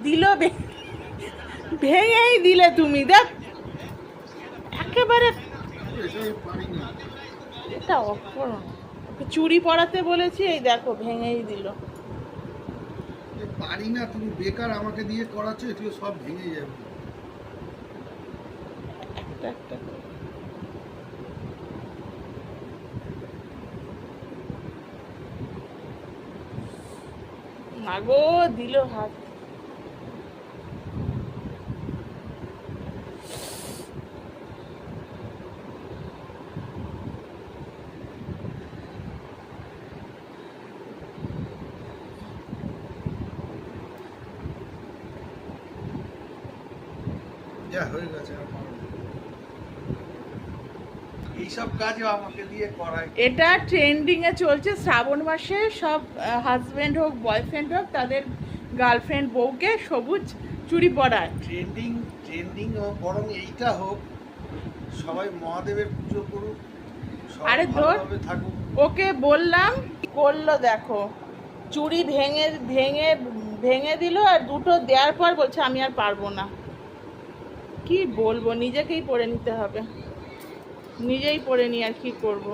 দিল, ভেঙেই দিলে তুমি। দেখ একেবারে এটা অপূর্ণ। ওকে চুড়ি পরাতে বলেছি, এই দেখো ভেঙেই দিল। পারি না, তুমি বেকার আমাকে দিয়ে করাচ্ছ, এগুলো সব ভেঙে যাবে। একটা একটা করে। মাগো দিল হাত। যা হয়ে গেছে, আর পারবো না। এইসব কাজও আমাকে দিয়ে করায়। এটা ট্রেন্ডিং এ চলছে শ্রাবণ মাসে। সব হাজবেন্ড হোক বয়ফ্রেন্ড হোক তাদের গার্লফ্রেন্ড বউকে সবুজ চুড়ি পরায়। ট্রেন্ডিং হোক, বরং এইটা হোক, সবাই মহাদেবের পুজো করুক, সবাই আরে ধর, ভালোভাবে থাকুক। ওকে বললাম, করলো দেখো, চুড়ি ভেঙে ভেঙে ভেঙে দিল। আর দুটো দেওয়ার পর বলছে আমি আর পারবো না। কি বলবো, নিজেকেই পরে নিতে হবে, নিজেই পরে নি, আর কি করবো।